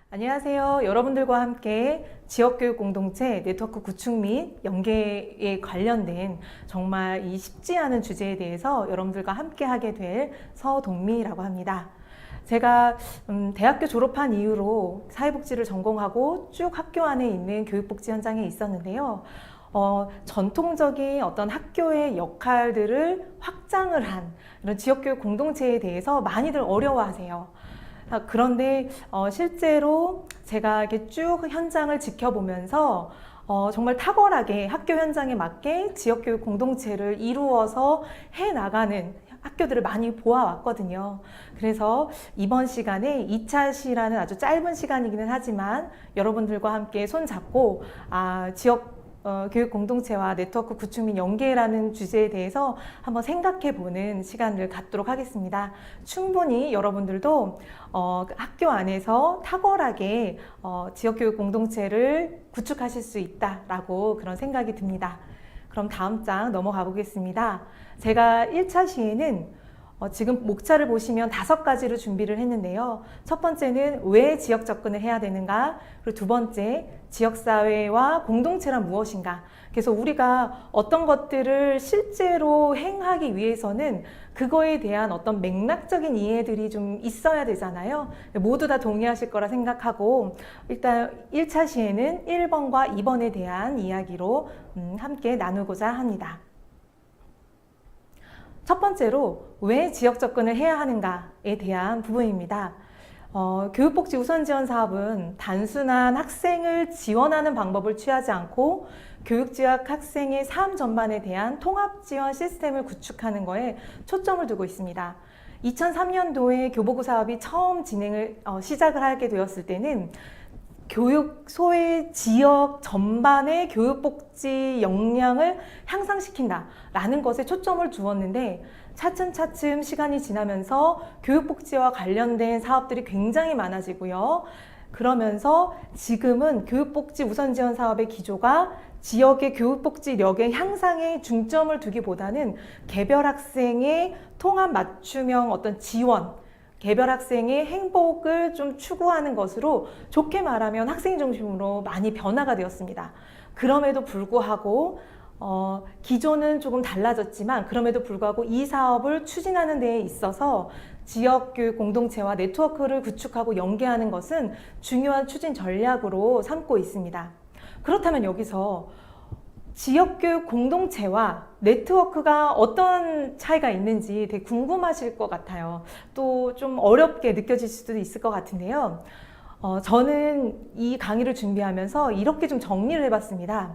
안녕하세요. 여러분들과 함께 지역교육 공동체 네트워크 구축 및 연계에 관련된 정말 이 쉽지 않은 주제에 대해서 여러분들과 함께 하게 될 서동미라고 합니다. 제가 대학교 졸업한 이후로 사회복지를 전공하고 쭉 학교 안에 있는 교육복지 현장에 있었는데요. 전통적인 어떤 학교의 역할들을 확장을 한 이런 지역교육 공동체에 대해서 많이들 어려워하세요. 그런데 실제로 제가 이렇게 쭉 현장을 지켜보면서 정말 탁월하게 학교 현장에 맞게 지역교육 공동체를 이루어서 해나가는 학교들을 많이 보아왔거든요. 그래서 이번 시간에 2차 시라는 아주 짧은 시간이기는 하지만 여러분들과 함께 손잡고 지역 교육 공동체와 네트워크 구축 및 연계라는 주제에 대해서 한번 생각해 보는 시간을 갖도록 하겠습니다. 충분히 여러분들도 학교 안에서 탁월하게 지역교육 공동체를 구축하실 수 있다라고 그런 생각이 듭니다. 그럼 다음 장 넘어가 보겠습니다. 제가 1차 시에는 지금 목차를 보시면 5가지로 준비를 했는데요. 첫 번째는 왜 지역 접근을 해야 되는가? 그리고 두 번째, 지역사회와 공동체란 무엇인가? 그래서 우리가 어떤 것들을 실제로 행하기 위해서는 그거에 대한 어떤 맥락적인 이해들이 좀 있어야 되잖아요. 모두 다 동의하실 거라 생각하고 일단 1차 시에는 1번과 2번에 대한 이야기로 함께 나누고자 합니다. 첫 번째로 왜 지역 접근을 해야 하는가에 대한 부분입니다. 교육복지 우선지원 사업은 단순한 학생을 지원하는 방법을 취하지 않고 교육지역 학생의 삶 전반에 대한 통합지원 시스템을 구축하는 것에 초점을 두고 있습니다. 2003년도에 교보구 사업이 처음 시작을 하게 되었을 때는 소의 지역 전반의 교육복지 역량을 향상시킨다라는 것에 초점을 두었는데 차츰차츰 시간이 지나면서 교육복지와 관련된 사업들이 굉장히 많아지고요. 그러면서 지금은 교육복지 우선지원 사업의 기조가 지역의 교육복지력의 향상에 중점을 두기보다는 개별 학생의 통합 맞춤형 어떤 지원, 개별 학생의 행복을 좀 추구하는 것으로 좋게 말하면 학생 중심으로 많이 변화가 되었습니다. 그럼에도 불구하고 기조는 조금 달라졌지만 그럼에도 불구하고 이 사업을 추진하는 데에 있어서 지역교육 공동체와 네트워크를 구축하고 연계하는 것은 중요한 추진 전략으로 삼고 있습니다. 그렇다면 여기서 지역교육 공동체와 네트워크가 어떤 차이가 있는지 되게 궁금하실 것 같아요. 또 좀 어렵게 느껴질 수도 있을 것 같은데요. 저는 이 강의를 준비하면서 이렇게 좀 정리를 해봤습니다.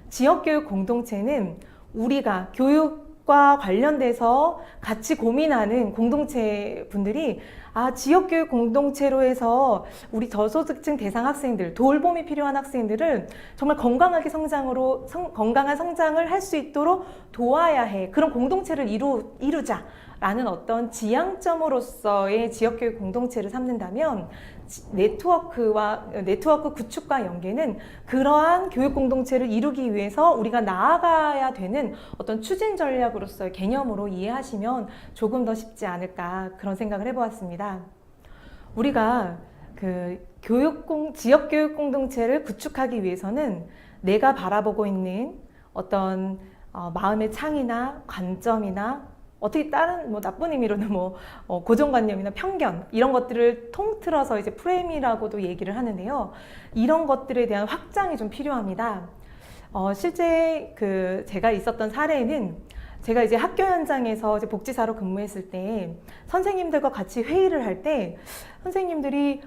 지역교육 공동체는 우리가 교육과 관련돼서 같이 고민하는 공동체 분들이 지역교육 공동체로 해서 우리 저소득층 대상 학생들, 돌봄이 필요한 학생들은 정말 건강한 성장을 할 수 있도록 도와야 해. 그런 공동체를 이루자라는 어떤 지향점으로서의 지역교육 공동체를 삼는다면 네트워크 구축과 연계는 그러한 교육 공동체를 이루기 위해서 우리가 나아가야 되는 어떤 추진 전략으로서의 개념으로 이해하시면 조금 더 쉽지 않을까 그런 생각을 해보았습니다. 우리가 지역교육 공동체를 구축하기 위해서는 내가 바라보고 있는 어떤 마음의 창이나 관점이나 어떻게 다른 나쁜 의미로는 고정관념이나 편견 이런 것들을 통틀어서 이제 프레임이라고도 얘기를 하는데요. 이런 것들에 대한 확장이 좀 필요합니다. 실제 제가 있었던 사례는 제가 이제 학교 현장에서 이제 복지사로 근무했을 때 선생님들과 같이 회의를 할 때 선생님들이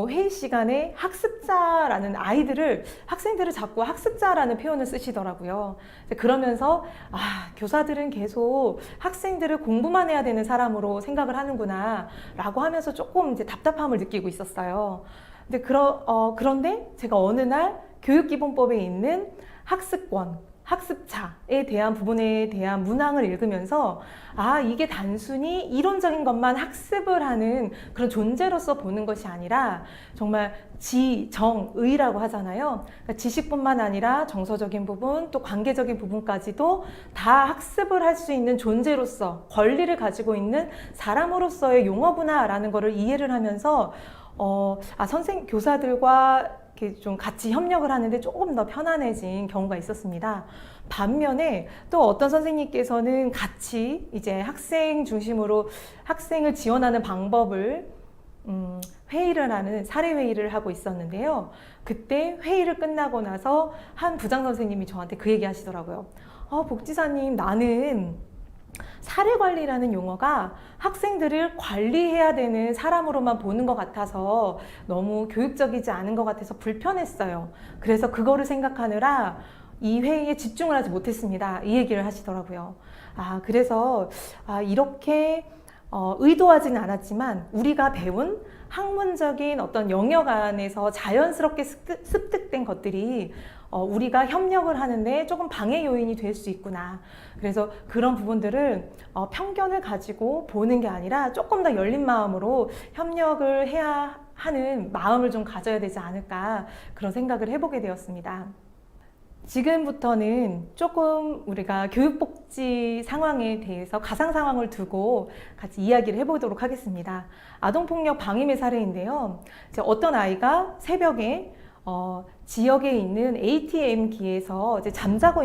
회의 시간에 학습자라는 학생들을 자꾸 학습자라는 표현을 쓰시더라고요. 그러면서 교사들은 계속 학생들을 공부만 해야 되는 사람으로 생각을 하는구나 라고 하면서 조금 이제 답답함을 느끼고 있었어요. 근데 그런데 제가 어느 날 교육기본법에 있는 학습자에 대한 부분에 대한 문항을 읽으면서 이게 단순히 이론적인 것만 학습을 하는 그런 존재로서 보는 것이 아니라 정말 정의라고 하잖아요. 그러니까 지식뿐만 아니라 정서적인 부분 또 관계적인 부분까지도 다 학습을 할 수 있는 존재로서 권리를 가지고 있는 사람으로서의 용어구나라는 것을 이해를 하면서 교사들과 이렇게 좀 같이 협력을 하는데 조금 더 편안해진 경우가 있었습니다. 반면에 또 어떤 선생님께서는 같이 이제 학생 중심으로 학생을 지원하는 방법을 사례 회의를 하고 있었는데요. 그때 회의를 끝나고 나서 한 부장 선생님이 저한테 그 얘기 하시더라고요. 복지사님, 나는 사례 관리라는 용어가 학생들을 관리해야 되는 사람으로만 보는 것 같아서 너무 교육적이지 않은 것 같아서 불편했어요. 그래서 그거를 생각하느라 이 회의에 집중을 하지 못했습니다. 이 얘기를 하시더라고요. 그래서 이렇게 의도하지는 않았지만 우리가 배운 학문적인 어떤 영역 안에서 자연스럽게 습득된 것들이 우리가 협력을 하는데 조금 방해 요인이 될 수 있구나. 그래서 그런 부분들을 편견을 가지고 보는 게 아니라 조금 더 열린 마음으로 협력을 해야 하는 마음을 좀 가져야 되지 않을까, 그런 생각을 해보게 되었습니다. 지금부터는 조금 우리가 교육복지 상황에 대해서 가상 상황을 두고 같이 이야기를 해보도록 하겠습니다. 아동폭력 방임의 사례인데요. 어떤 아이가 새벽에 지역에 있는 ATM기에서 잠자고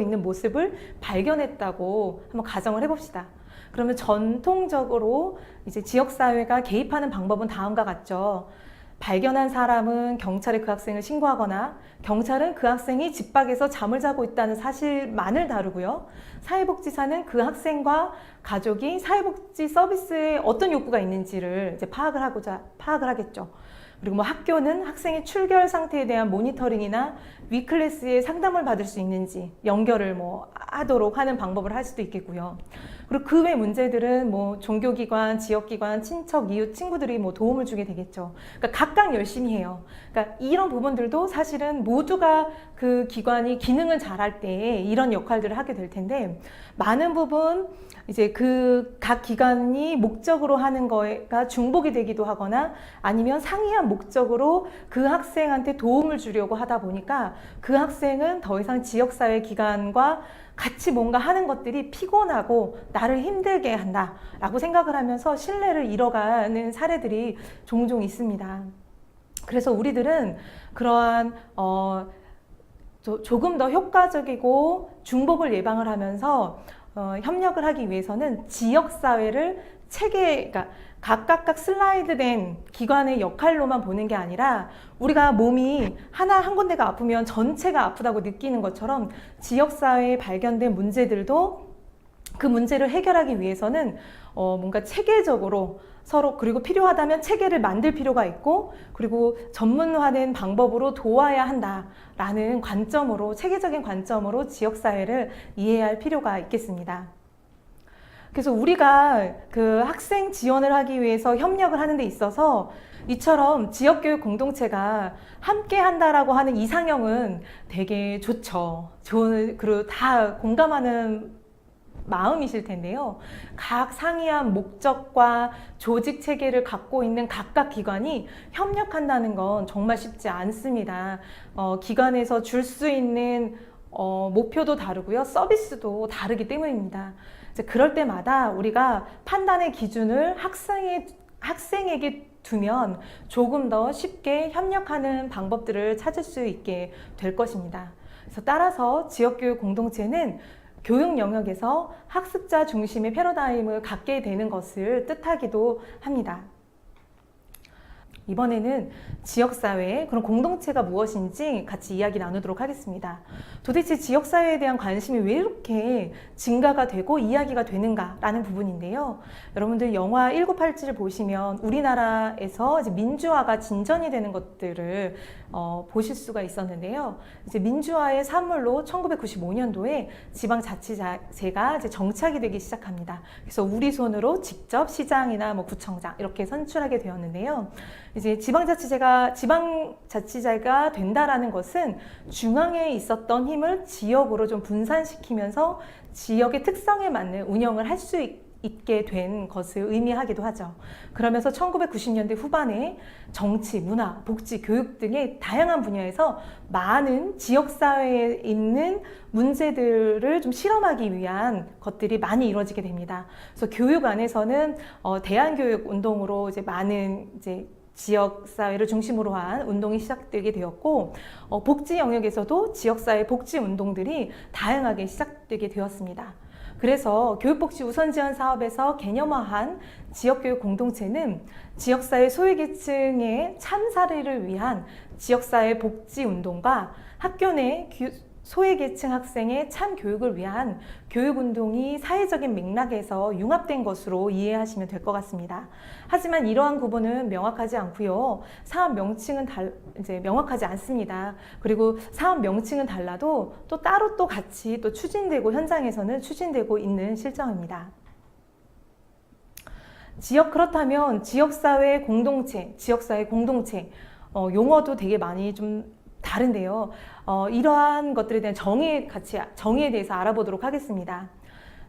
있는 모습을 발견했다고 한번 가정을 해봅시다. 그러면 전통적으로 이제 지역사회가 개입하는 방법은 다음과 같죠. 발견한 사람은 경찰에 그 학생을 신고하거나 경찰은 그 학생이 집 밖에서 잠을 자고 있다는 사실만을 다루고요. 사회복지사는 그 학생과 가족이 사회복지 서비스에 어떤 욕구가 있는지를 이제 파악을 하겠죠. 그리고 학교는 학생의 출결 상태에 대한 모니터링이나 위클래스에 상담을 받을 수 있는지 연결을 하도록 하는 방법을 할 수도 있겠고요. 그리고 그 외 문제들은 종교기관, 지역기관, 친척, 이웃, 친구들이 도움을 주게 되겠죠. 그러니까 각각 열심히 해요. 그러니까 이런 부분들도 사실은 모두가 그 기관이 기능을 잘할 때 이런 역할들을 하게 될 텐데, 많은 부분 이제 그 각 기관이 목적으로 하는 거가 중복이 되기도 하거나 아니면 상이한 목적으로 그 학생한테 도움을 주려고 하다 보니까 그 학생은 더 이상 지역사회 기관과 같이 뭔가 하는 것들이 피곤하고 나를 힘들게 한다라고 생각을 하면서 신뢰를 잃어가는 사례들이 종종 있습니다. 그래서 우리들은 그러한 조금 더 효과적이고 중복을 예방을 하면서 협력을 하기 위해서는 지역사회를 그러니까 각각 슬라이드된 기관의 역할로만 보는 게 아니라 우리가 몸이 한 군데가 아프면 전체가 아프다고 느끼는 것처럼 지역사회에 발견된 문제들도 그 문제를 해결하기 위해서는 뭔가 체계적으로 서로, 그리고 필요하다면 체계를 만들 필요가 있고, 그리고 전문화된 방법으로 도와야 한다라는 관점으로, 체계적인 관점으로 지역사회를 이해해야 할 필요가 있겠습니다. 그래서 우리가 그 학생 지원을 하기 위해서 협력을 하는 데 있어서 이처럼 지역교육 공동체가 함께 한다라고 하는 이상형은 되게 좋죠. 그리고 다 공감하는 마음이실 텐데요. 각 상이한 목적과 조직 체계를 갖고 있는 각각 기관이 협력한다는 건 정말 쉽지 않습니다. 기관에서 줄 수 있는 목표도 다르고요. 서비스도 다르기 때문입니다. 이제 그럴 때마다 우리가 판단의 기준을 학생에게 두면 조금 더 쉽게 협력하는 방법들을 찾을 수 있게 될 것입니다. 그래서 따라서 지역교육 공동체는 교육 영역에서 학습자 중심의 패러다임을 갖게 되는 것을 뜻하기도 합니다. 이번에는 지역사회, 그런 공동체가 무엇인지 같이 이야기 나누도록 하겠습니다. 도대체 지역사회에 대한 관심이 왜 이렇게 증가가 되고 이야기가 되는가라는 부분인데요. 여러분들 영화 1987을 보시면 우리나라에서 이제 민주화가 진전이 되는 것들을 보실 수가 있었는데요. 이제 민주화의 산물로 1995년도에 지방자치제가 이제 정착이 되기 시작합니다. 그래서 우리 손으로 직접 시장이나 구청장 이렇게 선출하게 되었는데요. 이제 지방자치제가 된다라는 것은 중앙에 있었던 힘을 지역으로 좀 분산시키면서 지역의 특성에 맞는 운영을 할 수 있게 된 것을 의미하기도 하죠. 그러면서 1990년대 후반에 정치, 문화, 복지, 교육 등의 다양한 분야에서 많은 지역사회에 있는 문제들을 좀 실험하기 위한 것들이 많이 이루어지게 됩니다. 그래서 교육 안에서는 대안교육 운동으로 이제 많은 이제 지역사회를 중심으로 한 운동이 시작되게 되었고, 복지 영역에서도 지역사회 복지 운동들이 다양하게 시작되게 되었습니다. 그래서 교육복지 우선지원 사업에서 개념화한 지역교육 공동체는 지역사회 소외계층의 참사를 위한 지역사회 복지 운동과 학교 내 소외계층 학생의 참교육을 위한 교육운동이 사회적인 맥락에서 융합된 것으로 이해하시면 될 것 같습니다. 하지만 이러한 구분은 명확하지 않고요. 사업 명칭은 이제 명확하지 않습니다. 그리고 사업 명칭은 달라도 또 따로 또 같이 또 추진되고 현장에서는 추진되고 있는 실정입니다. 그렇다면 지역사회 공동체, 용어도 되게 많이 좀 다른데요. 이러한 것들에 대한 정의에 대해서 알아보도록 하겠습니다.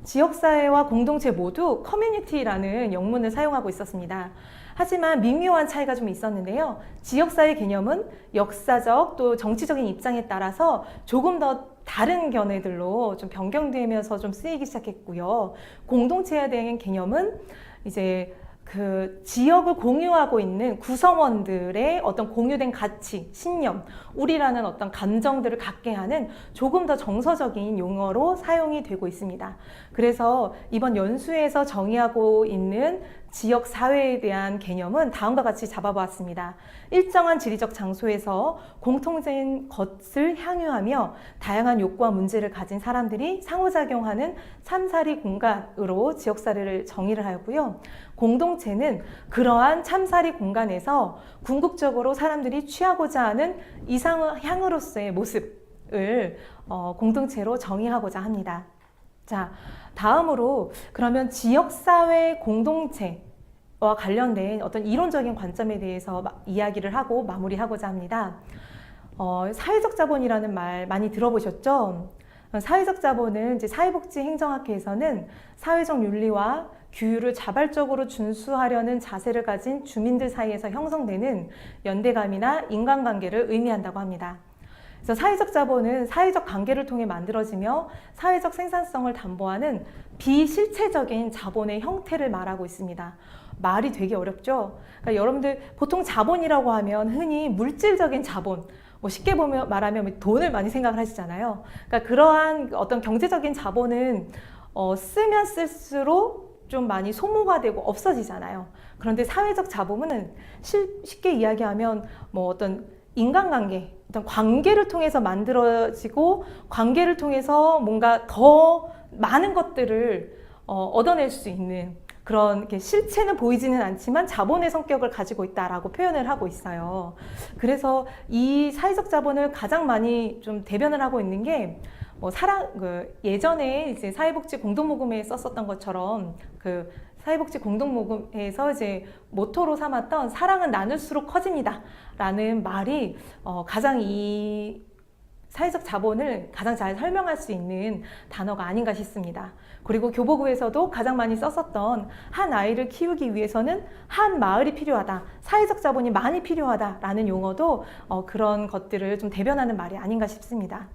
지역사회와 공동체 모두 커뮤니티라는 영문을 사용하고 있었습니다. 하지만 미묘한 차이가 좀 있었는데요. 지역사회 개념은 역사적 또 정치적인 입장에 따라서 조금 더 다른 견해들로 좀 변경되면서 좀 쓰이기 시작했고요. 공동체에 대한 개념은 이제 그 지역을 공유하고 있는 구성원들의 어떤 공유된 가치, 신념, 우리라는 어떤 감정들을 갖게 하는 조금 더 정서적인 용어로 사용이 되고 있습니다. 그래서 이번 연수에서 정의하고 있는 지역 사회에 대한 개념은 다음과 같이 잡아보았습니다. 일정한 지리적 장소에서 공통된 것을 향유하며 다양한 욕구와 문제를 가진 사람들이 상호작용하는 참사리 공간으로 지역사회를 정의를 하였고요. 공동체는 그러한 참사리 공간에서 궁극적으로 사람들이 취하고자 하는 이상향으로서의 모습을 공동체로 정의하고자 합니다. 자, 다음으로 그러면 지역사회 공동체와 관련된 어떤 이론적인 관점에 대해서 이야기를 하고 마무리하고자 합니다. 사회적 자본이라는 말 많이 들어보셨죠? 사회적 자본은 이제 사회복지 행정학회에서는 사회적 윤리와 규율을 자발적으로 준수하려는 자세를 가진 주민들 사이에서 형성되는 연대감이나 인간관계를 의미한다고 합니다. 그래서 사회적 자본은 사회적 관계를 통해 만들어지며 사회적 생산성을 담보하는 비실체적인 자본의 형태를 말하고 있습니다. 말이 되게 어렵죠? 그러니까 여러분들 보통 자본이라고 하면 흔히 물질적인 자본, 쉽게 말하면 돈을 많이 생각을 하시잖아요. 그러니까 그러한 어떤 경제적인 자본은 쓰면 쓸수록 좀 많이 소모가 되고 없어지잖아요. 그런데 사회적 자본은 쉽게 이야기하면 어떤 인간관계, 어떤 관계를 통해서 만들어지고 관계를 통해서 뭔가 더 많은 것들을 얻어낼 수 있는 그런 실체는 보이지는 않지만 자본의 성격을 가지고 있다라고 표현을 하고 있어요. 그래서 이 사회적 자본을 가장 많이 좀 대변을 하고 있는 게 예전에 이제 사회복지 공동모금회에 썼었던 것처럼 그 사회복지 공동모금회에서 이제 모토로 삼았던 사랑은 나눌수록 커집니다 라는 말이 가장 이 사회적 자본을 가장 잘 설명할 수 있는 단어가 아닌가 싶습니다. 그리고 교보부에서도 가장 많이 썼었던 한 아이를 키우기 위해서는 한 마을이 필요하다, 사회적 자본이 많이 필요하다라는 용어도 그런 것들을 좀 대변하는 말이 아닌가 싶습니다.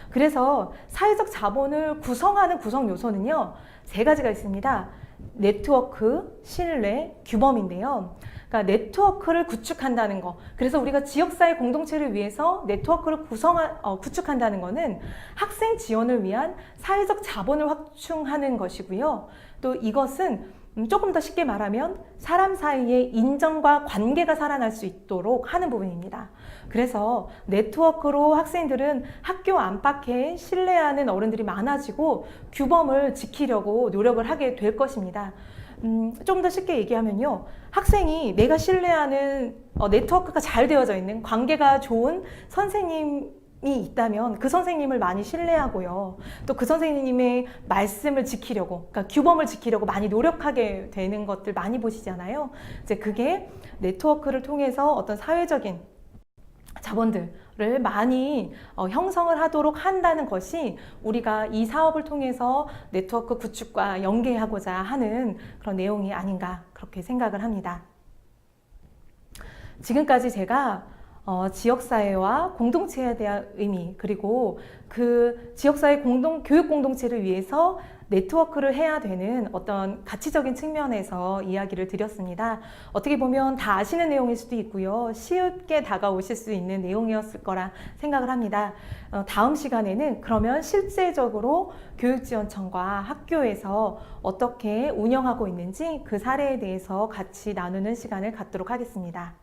그래서 사회적 자본을 구성하는 구성 요소는요, 3가지가 있습니다. 네트워크, 신뢰, 규범인데요. 그러니까 네트워크를 구축한다는 거. 그래서 우리가 지역사회 공동체를 위해서 네트워크를 구축한다는 것은 학생 지원을 위한 사회적 자본을 확충하는 것이고요. 또 이것은 조금 더 쉽게 말하면 사람 사이의 인정과 관계가 살아날 수 있도록 하는 부분입니다. 그래서 네트워크로 학생들은 학교 안팎에 신뢰하는 어른들이 많아지고 규범을 지키려고 노력을 하게 될 것입니다. 좀 더 쉽게 얘기하면요, 학생이 내가 신뢰하는 네트워크가 잘 되어져 있는 관계가 좋은 선생님이 있다면 그 선생님을 많이 신뢰하고요, 또 그 선생님의 말씀을 지키려고, 그러니까 규범을 지키려고 많이 노력하게 되는 것들 많이 보시잖아요. 이제 그게 네트워크를 통해서 어떤 사회적인 자본들, 를 많이 형성을 하도록 한다는 것이 우리가 이 사업을 통해서 네트워크 구축과 연계하고자 하는 그런 내용이 아닌가 그렇게 생각을 합니다. 지금까지 제가 지역사회와 공동체에 대한 의미 그리고 그 지역사회 교육 공동체를 위해서 네트워크를 해야 되는 어떤 가치적인 측면에서 이야기를 드렸습니다. 어떻게 보면 다 아시는 내용일 수도 있고요. 쉽게 다가오실 수 있는 내용이었을 거라 생각을 합니다. 다음 시간에는 그러면 실제적으로 교육지원청과 학교에서 어떻게 운영하고 있는지 그 사례에 대해서 같이 나누는 시간을 갖도록 하겠습니다.